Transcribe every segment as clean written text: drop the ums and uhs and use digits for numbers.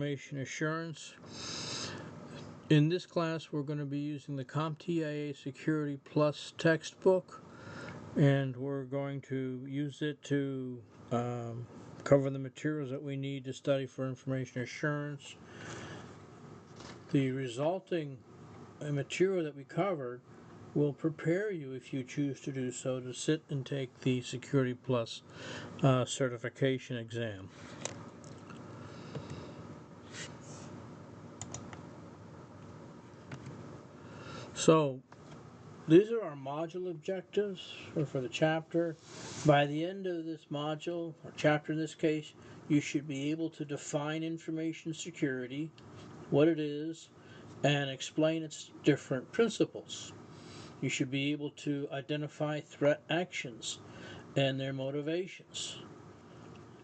information assurance. In this class, we're going to be using the CompTIA Security Plus textbook, and we're going to use it to cover the materials that we need to study for information assurance. The resulting material that we covered will prepare you, if you choose to do so, to sit and take the Security Plus certification exam. So, these are our module objectives for the chapter. By the end of this module, or chapter in this case, you should be able to define information security, what it is, and explain its different principles. You should be able to identify threat actions and their motivations.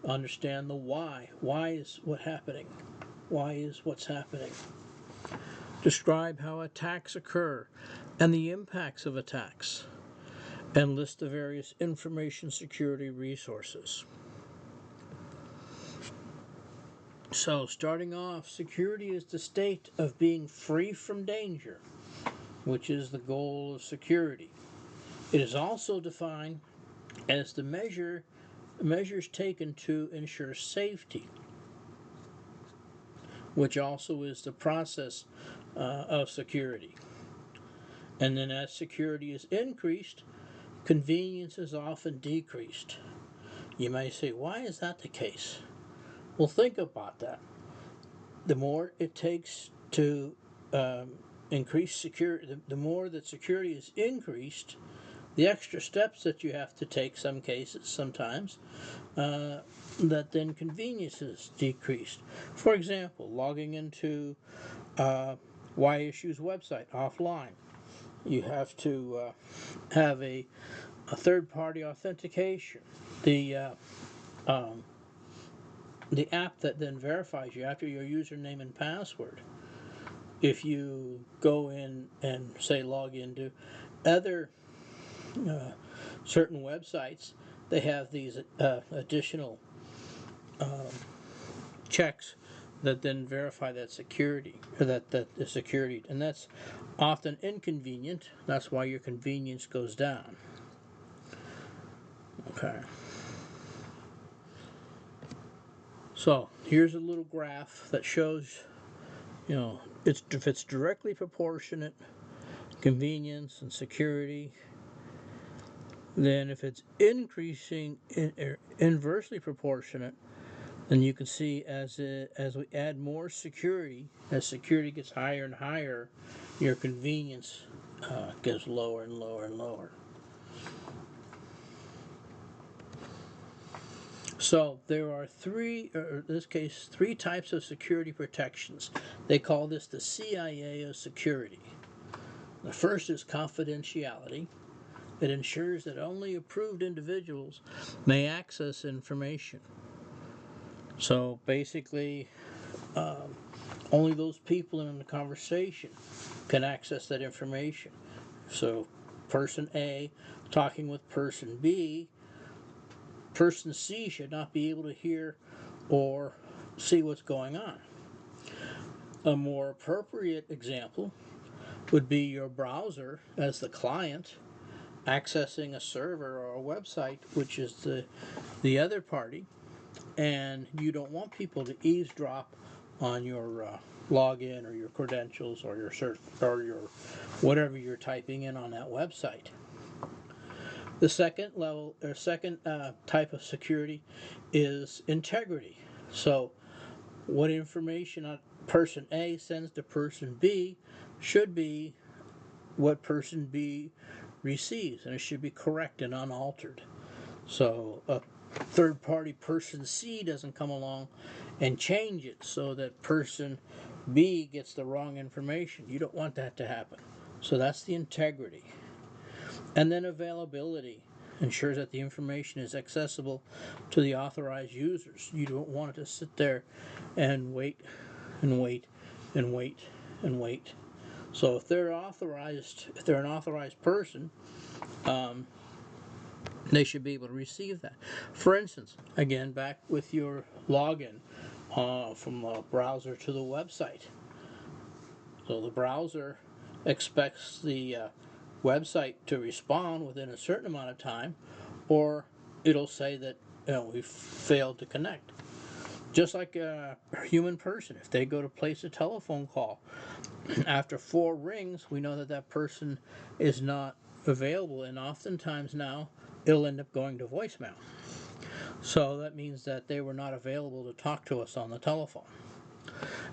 Understand the why. Why is what's happening? Why is what's happening? Describe how attacks occur and the impacts of attacks, and list the various information security resources. So, starting off, security is the state of being free from danger, which is the goal of security. It is also defined as the measures taken to ensure safety, which also is the process of security. And then as security is increased, convenience is often decreased. You may say, why is that the case? Well, think about that. The more it takes to increase security, the more that security is increased, the extra steps that you have to take sometimes, that then convenience is decreased. For example, logging into YSU's website offline. You have to have a third-party authentication. The app that then verifies you after your username and password. If you go in and, say, log into other certain websites, they have these additional checks that then verify that security, or that the security, and that's often inconvenient. That's why your convenience goes down. Okay. So here's a little graph that shows, if it's directly proportionate, convenience and security. Then if it's increasing inversely proportionate, then you can see as we add more security, as security gets higher and higher, your convenience gets lower and lower and lower. So there are three types of security protections. They call this the CIA of security. The first is confidentiality. It ensures that only approved individuals may access information. So basically, only those people in the conversation can access that information. So person A talking with person B, person C should not be able to hear or see what's going on. A more appropriate example would be your browser as the client accessing a server or a website, which is the other party, and you don't want people to eavesdrop on your login or your credentials or your whatever you're typing in on that website. The second type of security is integrity. So, what information person A sends to person B should be what person B receives, and it should be correct and unaltered. So a third party person C doesn't come along and change it so that person B gets the wrong information. You don't want that to happen. So that's the integrity. And then availability ensures that the information is accessible to the authorized users. You don't want it to sit there and wait and wait and wait and wait. So if they're an authorized person, they should be able to receive that. For instance, again, back with your login from the browser to the website. So the browser expects the website to respond within a certain amount of time, or it'll say that we've failed to connect. Just like a human person, if they go to place a telephone call, after 4 rings, we know that that person is not available, and oftentimes now it'll end up going to voicemail. So that means that they were not available to talk to us on the telephone.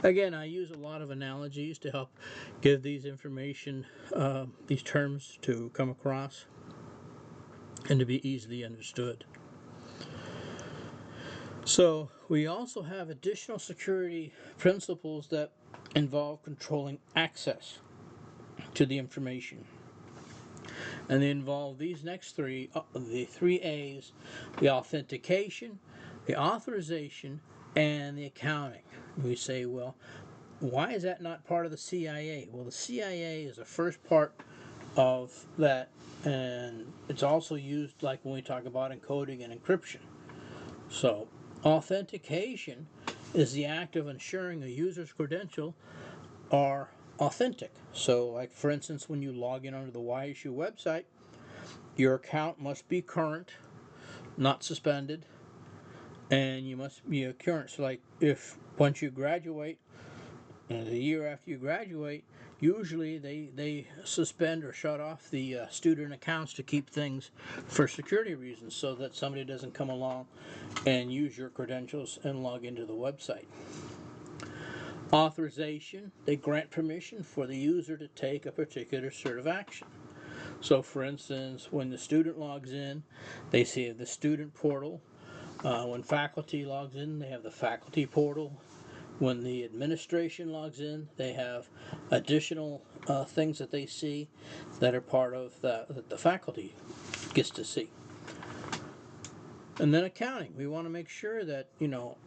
Again, I use a lot of analogies to help give these information, these terms to come across and to be easily understood. So we also have additional security principles that involve controlling access to the information. And they involve these next three, the 3 A's: the authentication, the authorization, and the accounting. We say, well, why is that not part of the CIA? Well, the CIA is the first part of that, and it's also used like when we talk about encoding and encryption. So, authentication is the act of ensuring a user's credentials are authentic. So, like for instance, when you log in onto the YSU website, your account must be current, not suspended, and you must be current. So, like if once you graduate, the year after you graduate, usually they suspend or shut off the student accounts to keep things for security reasons, so that somebody doesn't come along and use your credentials and log into the website. Authorization, they grant permission for the user to take a particular sort of action. So for instance, when the student logs in, they see the student portal. When faculty logs in, they have the faculty portal. When the administration logs in, they have additional things that they see that are part of that the faculty gets to see. And then accounting. We want to make sure that,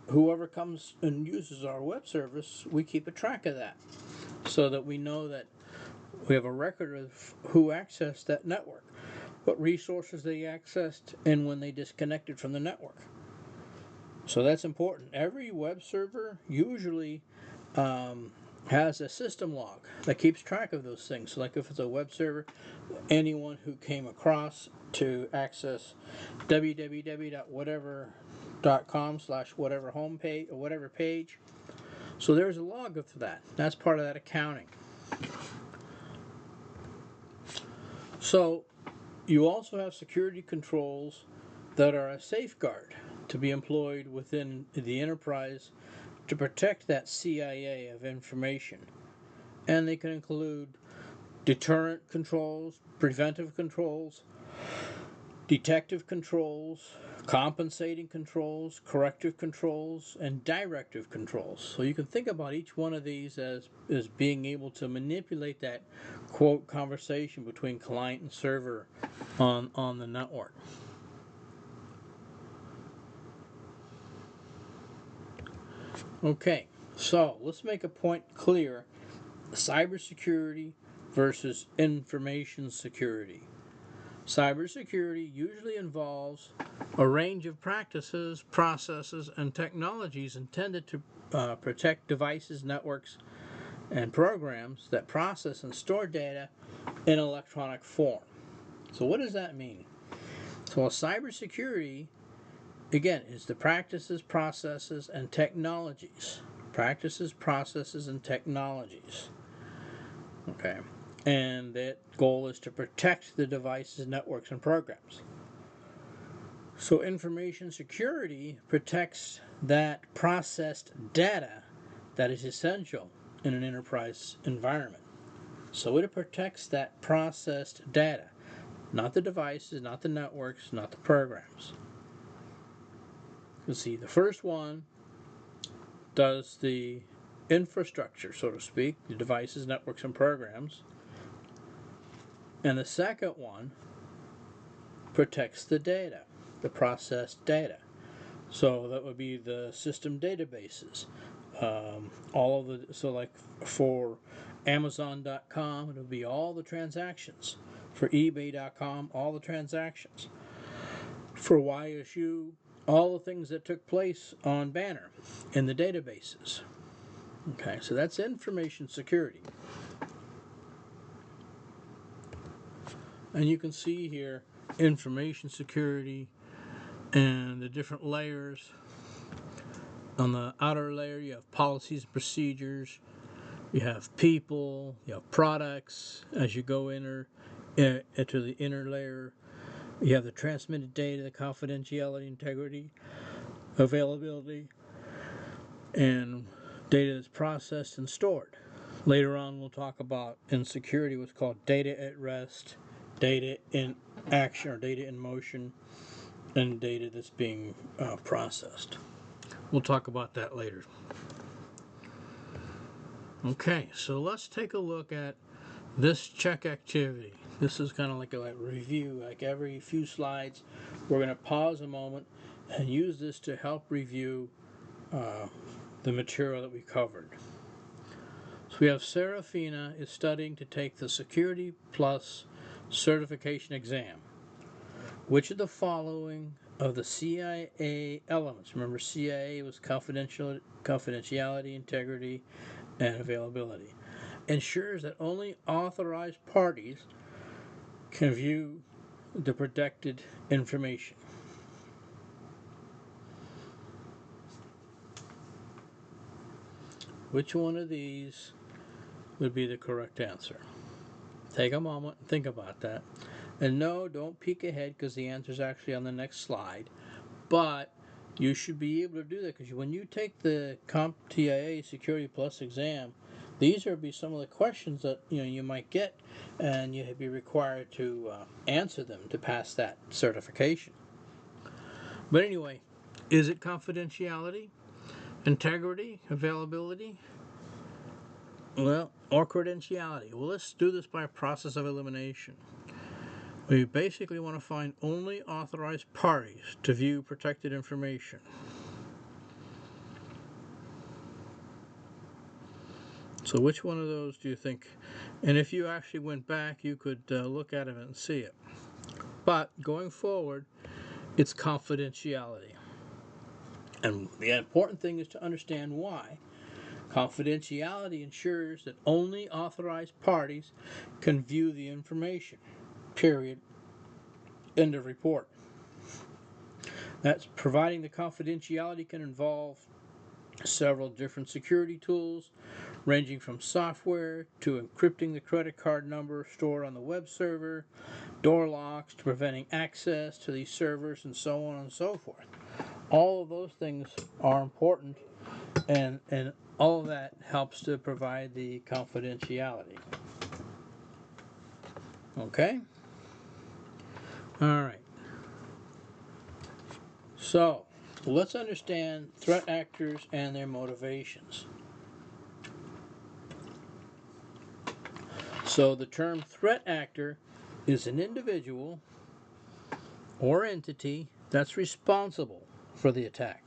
whoever comes and uses our web service, we keep a track of that, so that we know that we have a record of who accessed that network, what resources they accessed, and when they disconnected from the network. So that's important. Every web server usually has a system log that keeps track of those things. So like if it's a web server, anyone who came across to access www.whatever.com/whatever homepage or whatever page, so there's a log of that. That's part of that accounting. So you also have security controls that are a safeguard to be employed within the enterprise to protect that CIA of information. And they can include deterrent controls, preventive controls, detective controls, compensating controls, corrective controls, and directive controls. So you can think about each one of these as being able to manipulate that quote conversation between client and server on the network. Okay, so let's make a point clear: cybersecurity versus information security. Cybersecurity usually involves a range of practices, processes, and technologies intended to protect devices, networks, and programs that process and store data in electronic form. So what does that mean? So cybersecurity, again, is the practices, processes, and technologies. Practices, processes, and technologies. Okay. And that goal is to protect the devices, networks, and programs. So information security protects that processed data that is essential in an enterprise environment. So it protects that processed data, not the devices, not the networks, not the programs. Let's see, the first one does the infrastructure, so to speak, the devices, networks, and programs. And the second one protects the data, the processed data. So that would be the system databases. All of the, so like for Amazon.com, it would be all the transactions. For eBay.com, all the transactions. For YSU, all the things that took place on Banner in the databases. Okay, so that's information security. And you can see here information security and the different layers. On the outer layer, you have policies and procedures, you have people, you have products. As you go into the inner layer, you have the transmitted data, the confidentiality, integrity, availability, and data that's processed and stored. Later on, we'll talk about in security what's called data at rest, data in action or data in motion, and data that's being processed. We'll talk about that later. Okay, so let's take a look at this check activity. This is kind of like a review. Like every few slides, we're going to pause a moment and use this to help review the material that we covered. So we have Serafina is studying to take the Security Plus certification exam. Which of the following of the CIA elements, remember CIA was confidentiality, integrity, and availability, ensures that only authorized parties can view the protected information? Which one of these would be the correct answer? Take a moment and think about that. And no, don't peek ahead because the answer is actually on the next slide. But you should be able to do that because when you take the CompTIA Security Plus exam, these are be some of the questions that you might get, and you'd be required to answer them to pass that certification. But anyway, is it confidentiality, integrity, availability? Well, or credentiality? Well, let's do this by a process of elimination. We basically want to find only authorized parties to view protected information. So which one of those do you think? And if you actually went back, you could look at it and see it. But going forward, it's confidentiality. And the important thing is to understand why. Confidentiality ensures that only authorized parties can view the information. Period. End of report. That's providing the confidentiality can involve several different security tools, ranging from software to encrypting the credit card number stored on the web server, door locks to preventing access to these servers, and so on and so forth. All of those things are important, and all of that helps to provide the confidentiality. Okay? All right. So, let's understand threat actors and their motivations. So, the term threat actor is an individual or entity that's responsible for the attack.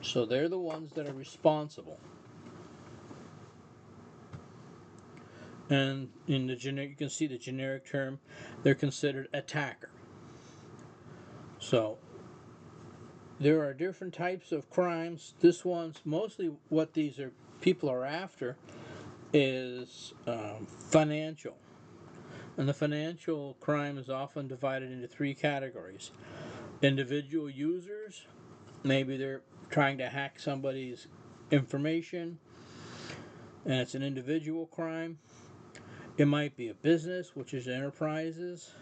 So, they're the ones that are responsible. And in the generic, you can see the generic term, they're considered attacker. So, there are different types of crimes. This one's mostly what these are people are after is financial. And the financial crime is often divided into three categories. Individual users, maybe they're trying to hack somebody's information, and it's an individual crime. It might be a business, which is enterprises,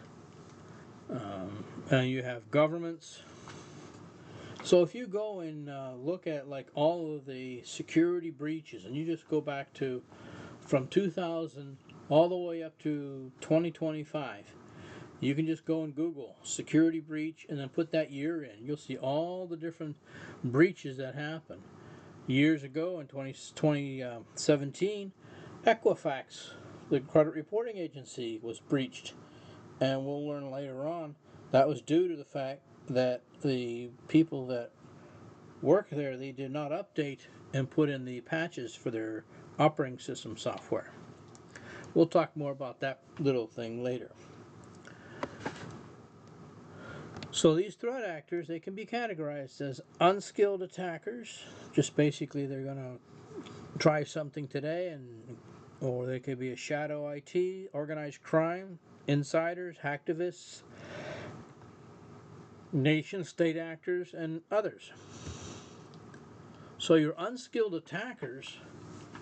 and you have governments. So if you go and look at like all of the security breaches, and you just go back to from 2000 all the way up to 2025, you can just go and Google security breach and then put that year in. You'll see all the different breaches that happened. Years ago in 2017, Equifax, the credit reporting agency, was breached. And we'll learn later on that was due to the fact that the people that work there, they did not update and put in the patches for their operating system software. We'll talk more about that little thing later. So these threat actors, they can be categorized as unskilled attackers. Just basically they're going to try something today, or they could be a shadow IT, organized crime, insiders, hacktivists, nation state actors, and others. So your unskilled attackers,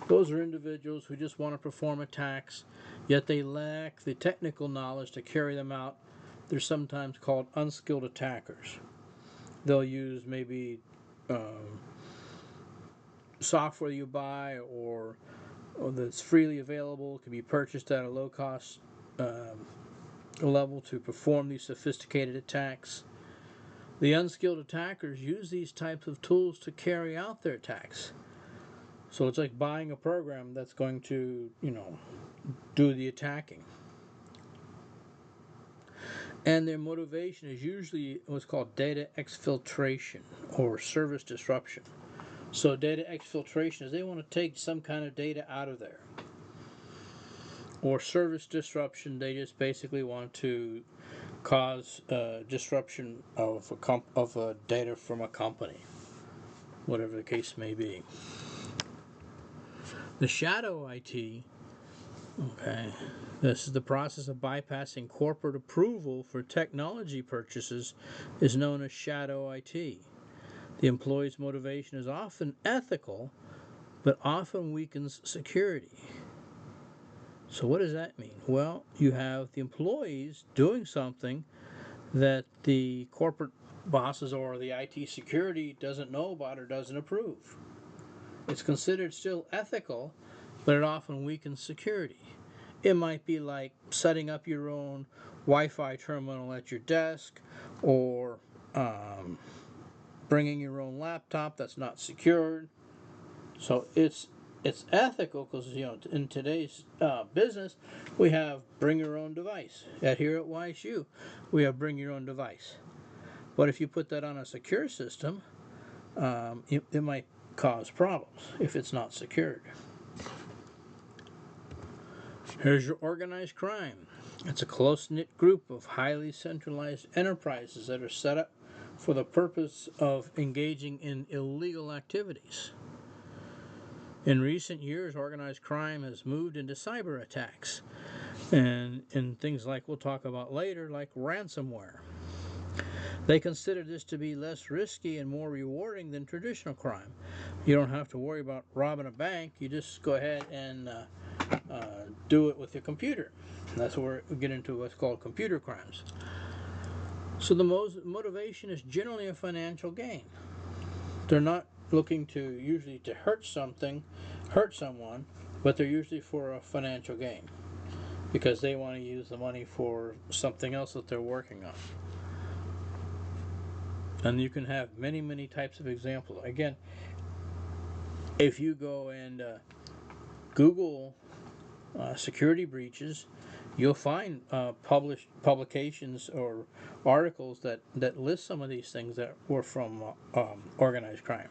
those are individuals who just want to perform attacks, yet they lack the technical knowledge to carry them out. They're sometimes called unskilled attackers. They'll use maybe software you buy or that's freely available, can be purchased at a low cost level to perform these sophisticated attacks. The unskilled attackers use these types of tools to carry out their attacks. So it's like buying a program that's going to, do the attacking. And their motivation is usually what's called data exfiltration or service disruption. So data exfiltration is they want to take some kind of data out of there. Or service disruption, they just basically want to cause disruption of data from a company, whatever the case may be. The shadow IT, okay, this is the process of bypassing corporate approval for technology purchases, is known as shadow IT. The employee's motivation is often ethical, but often weakens security. So what does that mean? Well, you have the employees doing something that the corporate bosses or the IT security doesn't know about or doesn't approve. It's considered still ethical, but it often weakens security. It might be like setting up your own Wi-Fi terminal at your desk, or bringing your own laptop that's not secured. So it's ethical because in today's business we have bring your own device. Here at YSU we have bring your own device. But if you put that on a secure system, it might cause problems if it's not secured. Here's your organized crime. It's a close-knit group of highly centralized enterprises that are set up for the purpose of engaging in illegal activities. In recent years, organized crime has moved into cyber attacks and in things like we'll talk about later, like ransomware. They consider this to be less risky and more rewarding than traditional crime. You don't have to worry about robbing a bank. You just go ahead and do it with your computer. And that's where we get into what's called computer crimes. So the motivation is generally a financial gain. They're not looking usually to hurt someone, but they're usually for a financial gain because they want to use the money for something else that they're working on. And you can have many, many types of examples. Again, if you go and Google security breaches, you'll find publications or articles that list some of these things that were from organized crime.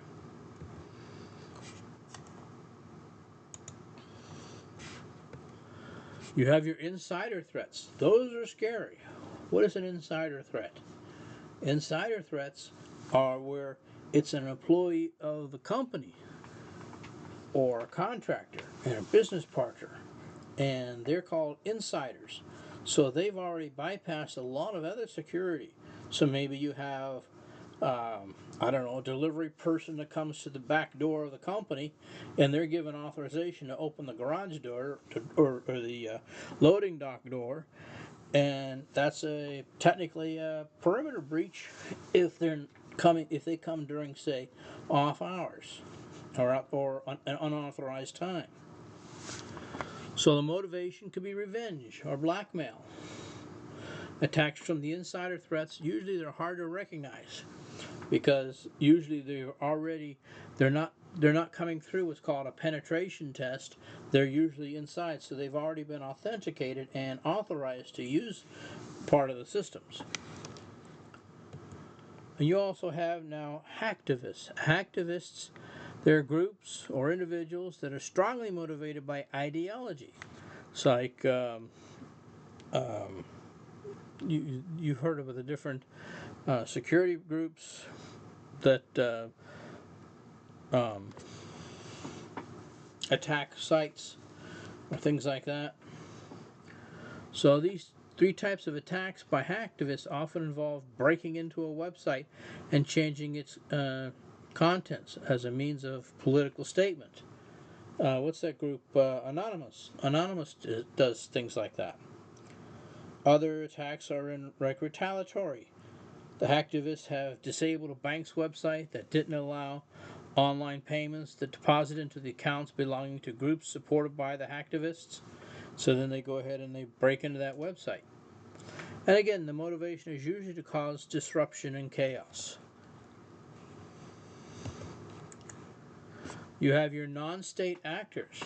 You have your insider threats. Those are scary. What is an insider threat? Insider threats are where it's an employee of the company or a contractor and a business partner, and they're called insiders. So they've already bypassed a lot of other security. So maybe you have a delivery person that comes to the back door of the company, and they're given authorization to open the garage door or the loading dock door, and that's technically a perimeter breach if they come during, say, off hours or an unauthorized time. So the motivation could be revenge or blackmail. Attacks from the insider threats, usually they're hard to recognize because usually they're not coming through what's called a penetration test. They're usually inside, so they've already been authenticated and authorized to use part of the systems. And you also have now hacktivists. Hacktivists, they're groups or individuals that are strongly motivated by ideology. It's like you've heard of the different security groups that attack sites or things like that. So these three types of attacks by hacktivists often involve breaking into a website and changing its contents as a means of political statement. What's that group? Anonymous. Anonymous does things like that. Other attacks are retaliatory. The hacktivists have disabled a bank's website that didn't allow online payments that deposit into the accounts belonging to groups supported by the hacktivists. So then they go ahead and they break into that website. And again, the motivation is usually to cause disruption and chaos. You have your non-state actors.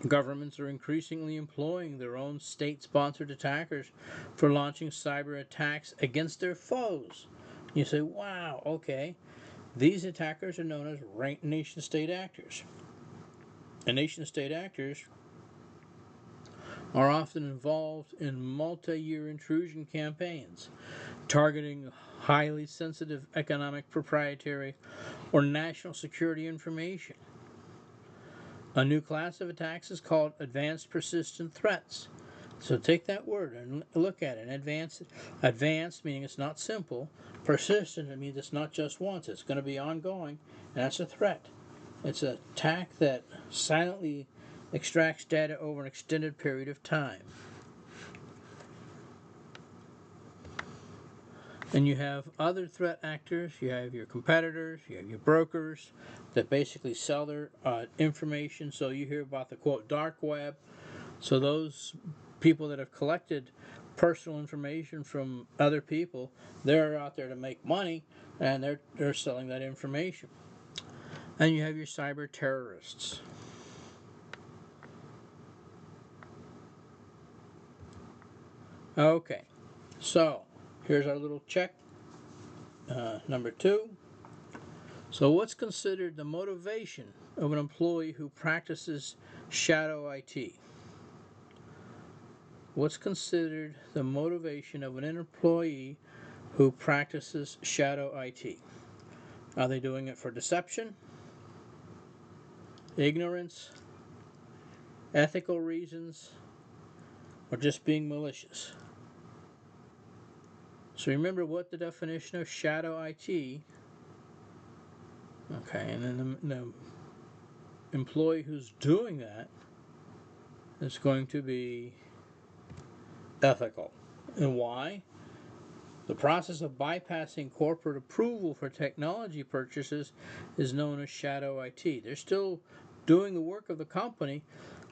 Governments are increasingly employing their own state-sponsored attackers for launching cyber attacks against their foes. You say, wow, okay. These attackers are known as nation-state actors. And nation-state actors are often involved in multi-year intrusion campaigns, targeting highly sensitive economic, proprietary, or national security information. A new class of attacks is called advanced persistent threats. So take that word and look at it. Advanced meaning it's not simple. Persistent, it means it's not just once. It's going to be ongoing, and that's a threat. It's an attack that silently extracts data over an extended period of time. And you have other threat actors. You have your competitors, you have your brokers that basically sell their information. So you hear about the quote dark web. So those people that have collected personal information from other people, they're out there to make money, and they're selling that information. And you have your cyber terrorists. Okay, so here's our little check. Number 2. So what's considered the motivation of an employee who practices shadow IT? What's considered the motivation of an employee who practices shadow IT? Are they doing it for deception, ignorance, ethical reasons, or just being malicious? So remember what the definition of shadow IT. Okay, and then the employee who's doing that is going to be ethical. And why? The process of bypassing corporate approval for technology purchases is known as shadow IT. They're still doing the work of the company,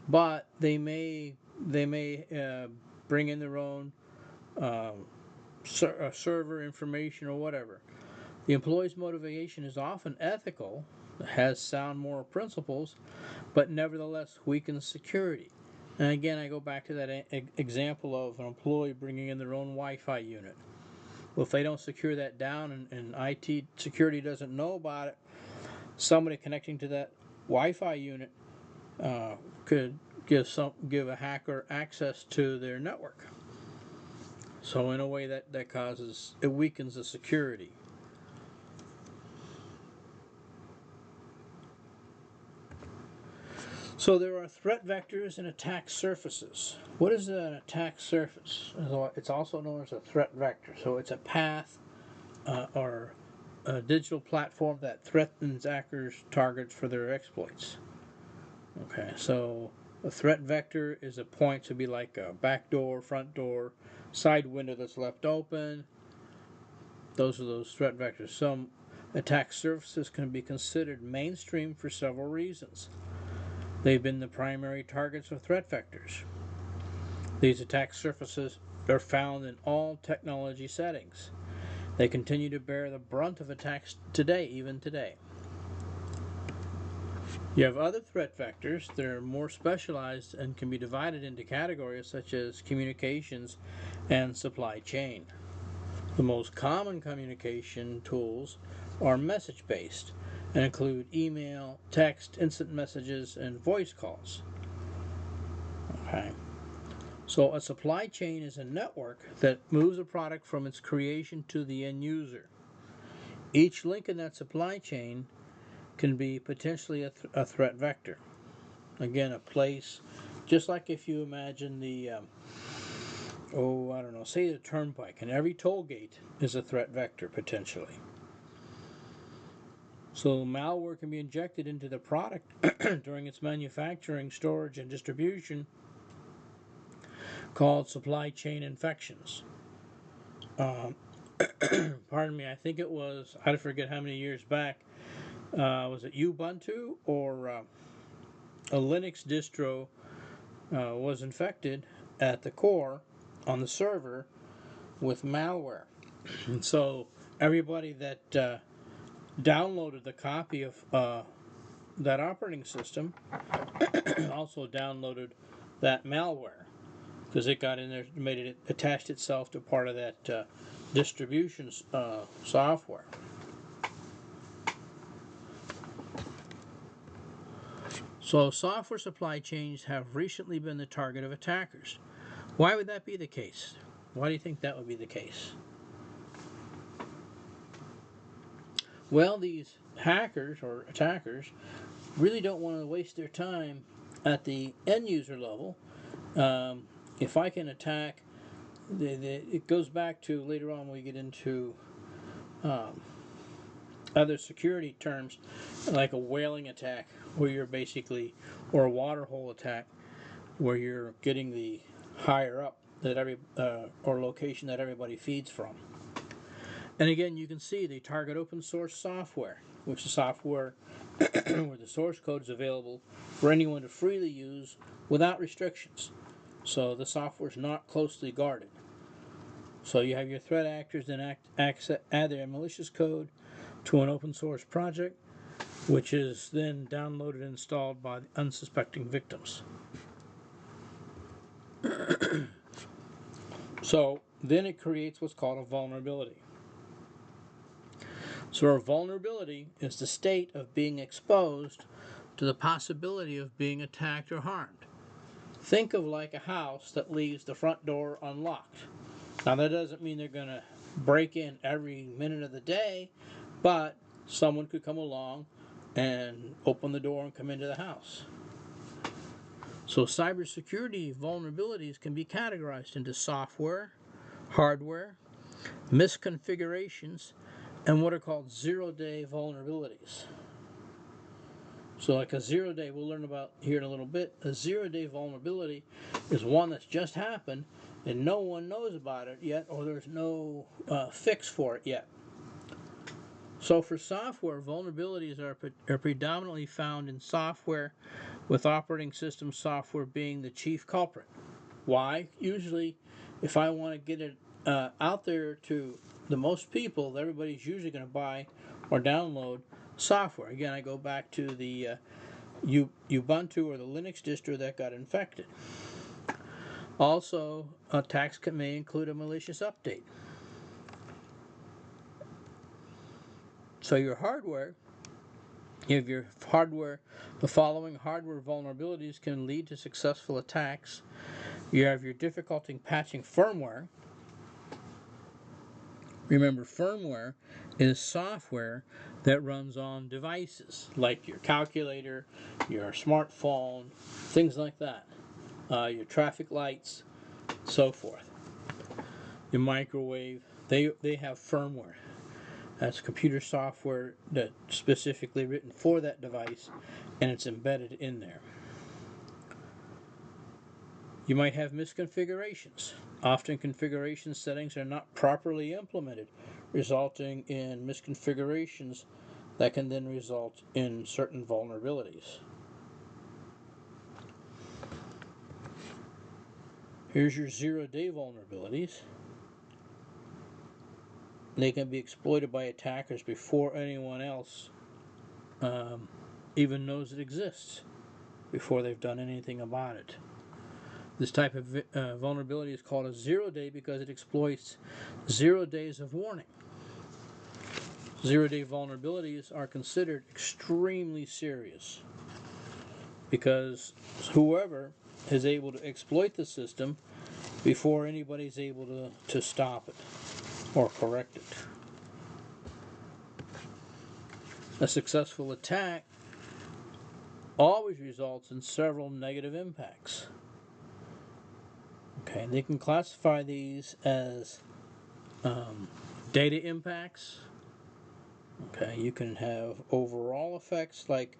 but they may bring in their own server information or whatever. The employee's motivation is often ethical, has sound moral principles, but nevertheless weakens security. And again, I go back to that example of an employee bringing in their own Wi-Fi unit. Well, if they don't secure that down and IT security doesn't know about it, somebody connecting to that Wi-Fi unit could give a hacker access to their network. So in a way that it weakens the security. So there are threat vectors and attack surfaces. What is an attack surface? It's also known as a threat vector. So it's a path or a digital platform that threatens hackers' targets for their exploits. Okay, so a threat vector is a point to be like a back door, front door, side window that's left open. Those are those threat vectors. Some attack surfaces can be considered mainstream for several reasons. They've been the primary targets of threat vectors. These attack surfaces are found in all technology settings. They continue to bear the brunt of attacks today, even today. You have other threat vectors that are more specialized and can be divided into categories such as communications and supply chain. The most common communication tools are message-based and include email, text, instant messages, and voice calls. Okay. So a supply chain is a network that moves a product from its creation to the end user. Each link in that supply chain can be potentially a threat vector. Again, a place, just like if you imagine the, I don't know, say the turnpike, and every toll gate is a threat vector potentially. So malware can be injected into the product during its manufacturing, storage, and distribution, called supply chain infections. Pardon me, I think it was, I forget how many years back, was it Ubuntu or a Linux distro was infected at the core on the server with malware. And so everybody that downloaded the copy of that operating system also downloaded that malware because it got in there, made it attached itself to part of that distribution software. So software supply chains have recently been the target of attackers. Why would that be the case? Why do you think that would be the case? Well, these hackers or attackers really don't want to waste their time at the end user level. If I can attack, it goes back to later on when we get into other security terms, like a whaling attack, where you're basically, or a water hole attack, where you're getting the higher up that or location that everybody feeds from. And again, you can see they target open source software, which is software where the source code is available for anyone to freely use without restrictions. So the software is not closely guarded. So you have your threat actors then add their malicious code to an open source project, which is then downloaded and installed by the unsuspecting victims. So then it creates what's called a vulnerability. So a vulnerability is the state of being exposed to the possibility of being attacked or harmed. Think of like a house that leaves the front door unlocked. Now that doesn't mean they're going to break in every minute of the day, but someone could come along and open the door and come into the house. So cybersecurity vulnerabilities can be categorized into software, hardware, misconfigurations, and what are called zero-day vulnerabilities. So like a zero-day, we'll learn about here in a little bit, a zero-day vulnerability is one that's just happened and no one knows about it yet, or there's no fix for it yet. So for software, vulnerabilities are predominantly found in software, with operating system software being the chief culprit. Why? Usually, if I want to get it out there to the most people, everybody's usually going to buy or download software. Again, I go back to the Ubuntu or the Linux distro that got infected. Also, attacks may include a malicious update. So your hardware, if your hardware, the following hardware vulnerabilities can lead to successful attacks. You have your difficulty patching firmware. Remember, firmware is software that runs on devices like your calculator, your smartphone, things like that, your traffic lights, so forth. Your microwave, they have firmware. That's computer software that's specifically written for that device, and it's embedded in there. You might have misconfigurations. Often configuration settings are not properly implemented, resulting in misconfigurations that can then result in certain vulnerabilities. Here's your zero-day vulnerabilities. They can be exploited by attackers before anyone else even knows it exists, before they've done anything about it. This type of vulnerability is called a zero-day because it exploits 0 days of warning. Zero-day vulnerabilities are considered extremely serious because whoever is able to exploit the system before anybody's able to stop it or correct it. A successful attack always results in several negative impacts. Okay, they can classify these as data impacts. Okay, you can have overall effects like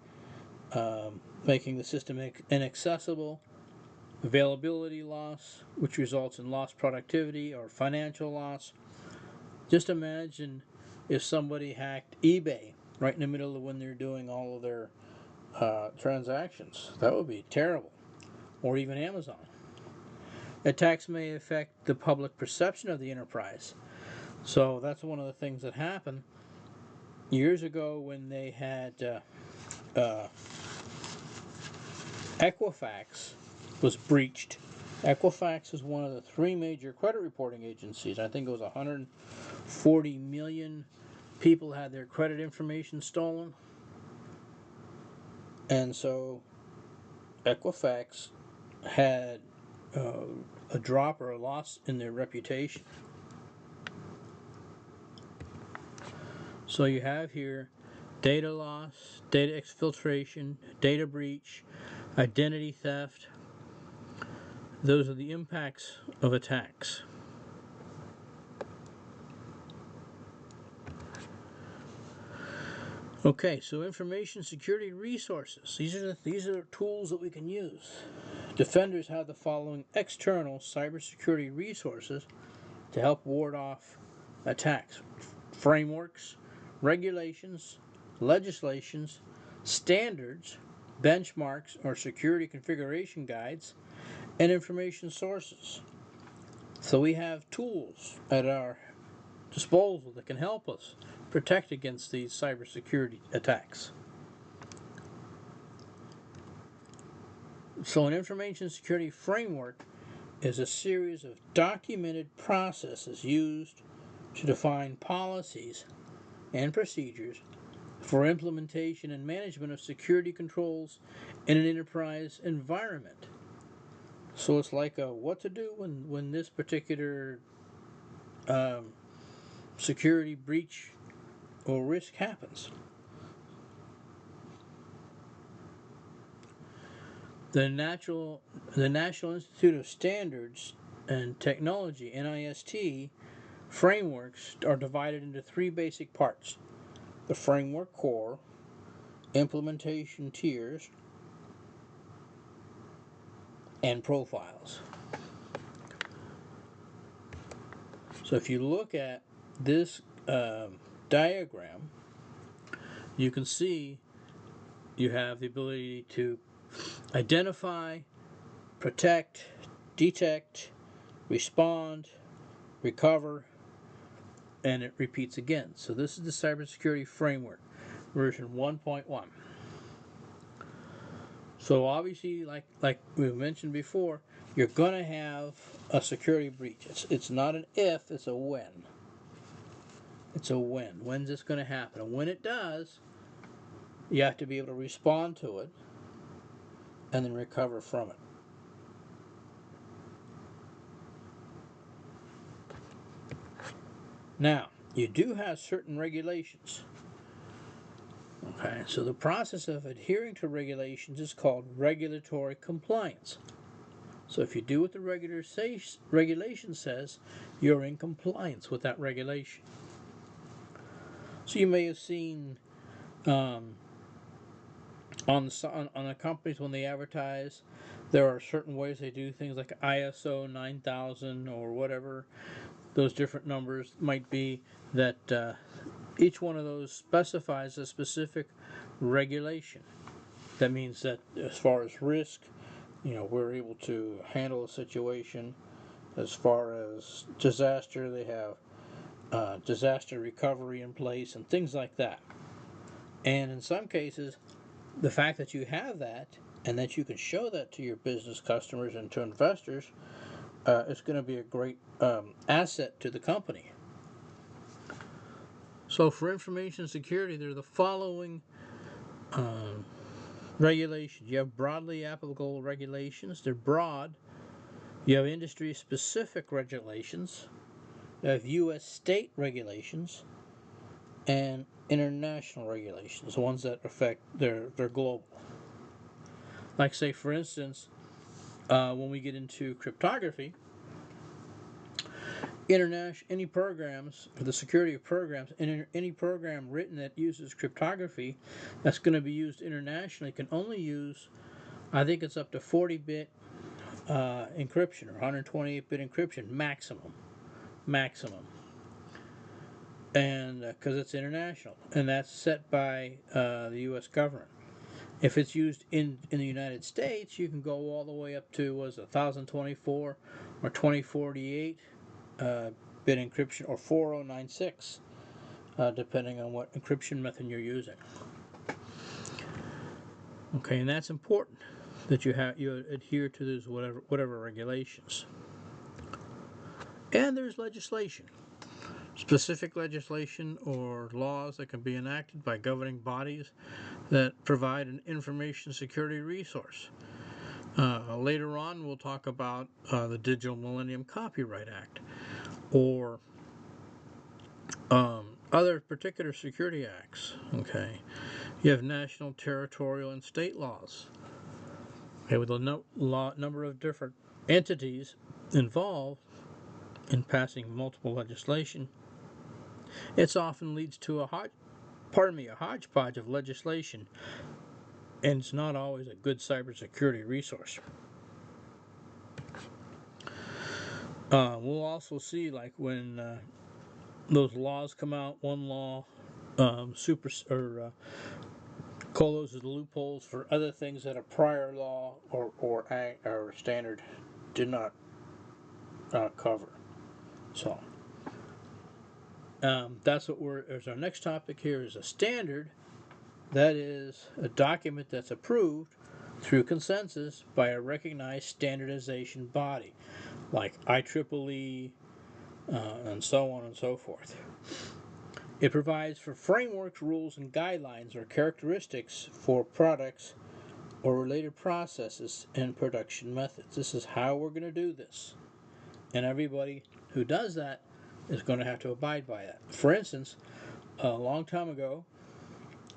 making the system inaccessible, availability loss, which results in lost productivity or financial loss. Just imagine if somebody hacked eBay right in the middle of when they're doing all of their transactions. That would be terrible. Or even Amazon. Attacks may affect the public perception of the enterprise. So that's one of the things that happened years ago when they had Equifax was breached. Equifax is one of the three major credit reporting agencies. I think it was 140 million people had their credit information stolen. And so Equifax had a drop or a loss in their reputation. So you have here data loss, data exfiltration, data breach, identity theft. Those are the impacts of attacks. Okay, so information security resources. These are tools that we can use. Defenders have the following external cybersecurity resources to help ward off attacks: frameworks, regulations, legislations, standards, benchmarks or security configuration guides, and information sources. So we have tools at our disposal that can help us protect against these cybersecurity attacks. So an information security framework is a series of documented processes used to define policies and procedures for implementation and management of security controls in an enterprise environment. So it's like a what to do when this particular security breach or risk happens. The National Institute of Standards and Technology, NIST, frameworks are divided into three basic parts: the framework core, implementation tiers, and profiles. So if you look at this diagram, you can see you have the ability to identify, protect, detect, respond, recover, and it repeats again. So this is the cybersecurity framework, version 1.1. So obviously, like we mentioned before, you're going to have a security breach. It's not an if, it's a when. It's a when. When's this going to happen? And when it does, you have to be able to respond to it and then recover from it. Now, you do have certain regulations. Okay, so the process of adhering to regulations is called regulatory compliance. So if you do what the regulation says, you're in compliance with that regulation. So you may have seen on the companies when they advertise, there are certain ways they do things like ISO 9000 or whatever those different numbers might be, that each one of those specifies a specific regulation. That means that as far as risk, we're able to handle a situation. As far as disaster, they have disaster recovery in place and things like that. And in some cases, the fact that you have that and that you can show that to your business customers and to investors is going to be a great asset to the company. So for information security, there are the following regulations. You have broadly applicable regulations. They're broad. You have industry-specific regulations. You have U.S. state regulations and international regulations, the ones that affect they're global. Like say, for instance, when we get into cryptography, any programs for the security of programs, any program written that uses cryptography that's going to be used internationally can only use, I think it's up to 40-bit encryption or 128-bit encryption maximum, and because it's international, and that's set by the U.S. government. If it's used in the United States, you can go all the way up to 1024 or 2048 bit encryption or 4096, depending on what encryption method you're using. Okay, and that's important that you adhere to those whatever regulations. And there's legislation. Specific legislation or laws that can be enacted by governing bodies that provide an information security resource. Later on, we'll talk about the Digital Millennium Copyright Act or other particular security acts. Okay, you have national, territorial, and state laws. Okay, with a number of different entities involved in passing multiple legislation. It often leads to a hodgepodge of legislation, and it's not always a good cybersecurity resource. We'll also see, like when those laws come out, one law closes the loopholes for other things that a prior law or standard did not cover. So. That's what as our next topic here is a standard. That is a document that's approved through consensus by a recognized standardization body, like IEEE, and so on and so forth. It provides for frameworks, rules, and guidelines or characteristics for products or related processes and production methods. This is how we're going to do this. And everybody who does that is going to have to abide by that. For instance, a long time ago,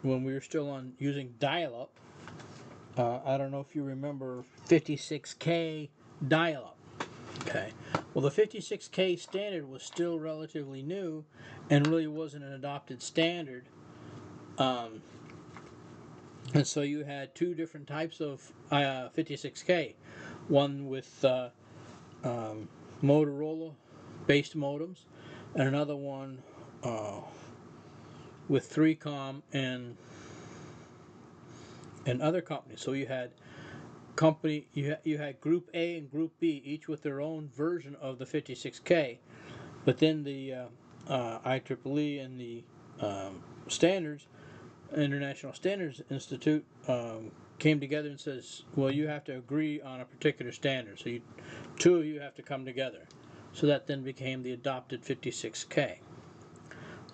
when we were still using dial-up, I don't know if you remember 56K dial-up. Okay, well the 56K standard was still relatively new and really wasn't an adopted standard. And so you had two different types of 56K. One with Motorola-based modems, and another one with 3Com and other companies. So you had you had Group A and Group B, each with their own version of the 56K. But then the IEEE and the International Standards Institute came together and says, well, you have to agree on a particular standard. So two of you have to come together. So that then became the adopted 56K.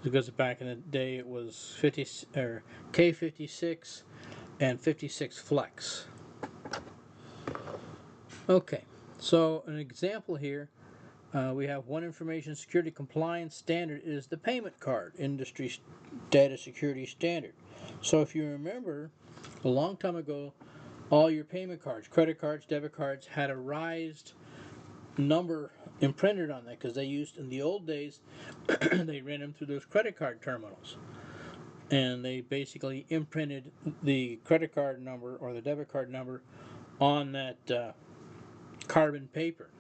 Because back in the day it was K56 and 56 Flex. Okay, so an example here, we have one information security compliance standard is the payment card industry data security standard. So if you remember, a long time ago, all your payment cards, credit cards, debit cards, had a RISD number imprinted on that because they used, in the old days, they ran them through those credit card terminals. And they basically imprinted the credit card number or the debit card number on that carbon paper.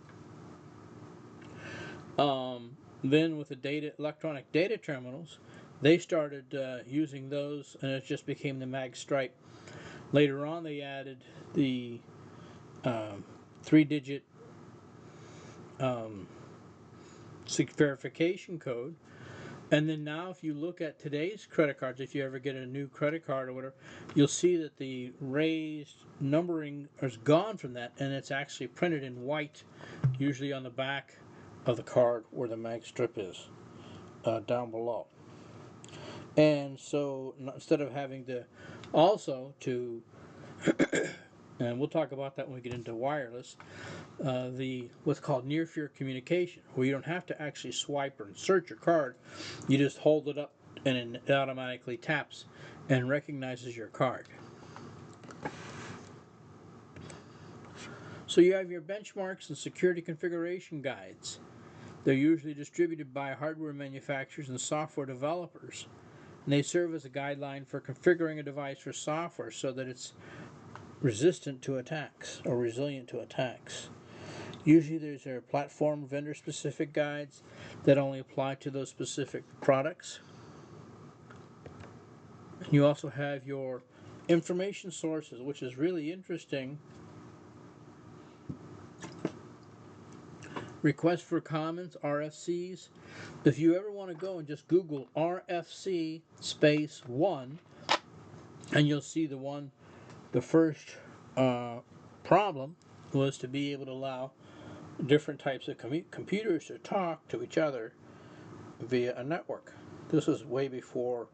Then with the electronic data terminals, they started using those, and it just became the magstripe. Later on, they added the 3-digit verification code. And then now, if you look at today's credit cards, if you ever get a new credit card or whatever, you'll see that the raised numbering is gone from that, and it's actually printed in white, usually on the back of the card where the mag strip is, down below. And so instead of having to and we'll talk about that when we get into wireless, the what's called near field communication, where you don't have to actually swipe or insert your card. You just hold it up and it automatically taps and recognizes your card. So you have your benchmarks and security configuration guides. They're usually distributed by hardware manufacturers and software developers, and they serve as a guideline for configuring a device for software so that it's resistant to attacks or resilient to attacks. Usually there's a platform vendor specific guides that only apply to those specific products. You also have your information sources, which is really interesting. Request for comments, RFCs. If you ever want to go and just Google RFC space 1, and you'll see the first problem was to be able to allow different types of computers to talk to each other via a network. This was way before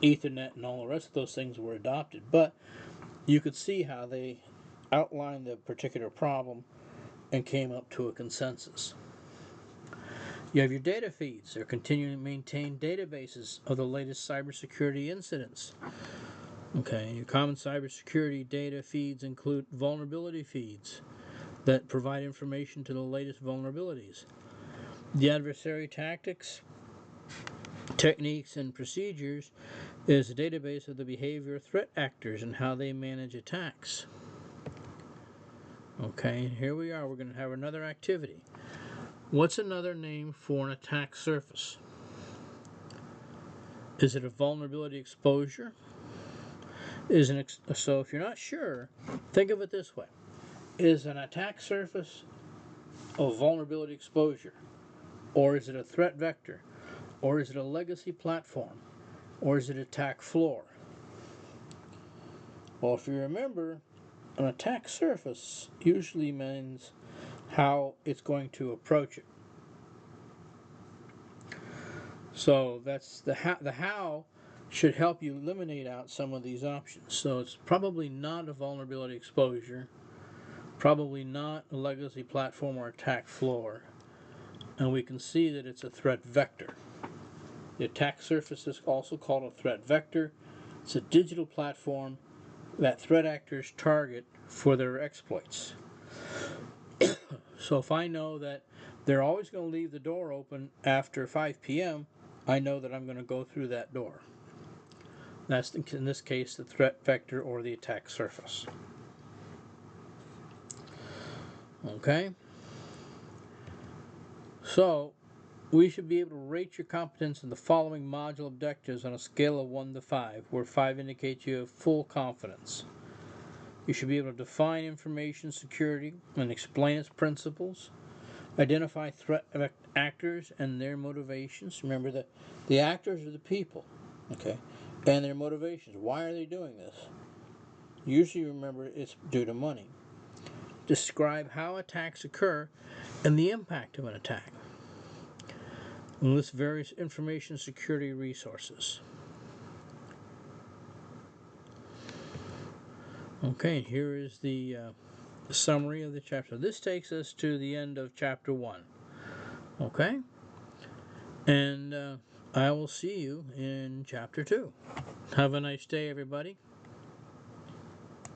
Ethernet and all the rest of those things were adopted, but you could see how they outlined the particular problem and came up to a consensus. You have your data feeds. They're continuing to maintain databases of the latest cybersecurity incidents. Okay, your common cybersecurity data feeds include vulnerability feeds that provide information to the latest vulnerabilities. The adversary tactics, techniques, and procedures is a database of the behavior of threat actors and how they manage attacks. Okay, here we are. We're going to have another activity. What's another name for an attack surface? Is it a vulnerability exposure? So if you're not sure, think of it this way. Is an attack surface a vulnerability exposure? Or is it a threat vector? Or is it a legacy platform? Or is it attack floor? Well, if you remember, an attack surface usually means how it's going to approach it. So that's the how should help you eliminate out some of these options. So it's probably not a vulnerability exposure, probably not a legacy platform or attack floor, and we can see that it's a threat vector. The attack surface is also called a threat vector. It's a digital platform that threat actors target for their exploits. So if I know that they're always going to leave the door open after 5 p.m., I know that I'm going to go through that door. That's, in this case, the threat vector or the attack surface. Okay? So, we should be able to rate your competence in the following module objectives on a scale of 1 to 5, where 5 indicates you have full confidence. You should be able to define information security and explain its principles. Identify threat actors and their motivations. Remember that the actors are the people, okay, and their motivations. Why are they doing this? Usually, remember, it's due to money. Describe how attacks occur and the impact of an attack. And list various information security resources. Okay, here is the summary of the chapter. This takes us to the end of chapter 1. Okay? And I will see you in chapter 2. Have a nice day, everybody.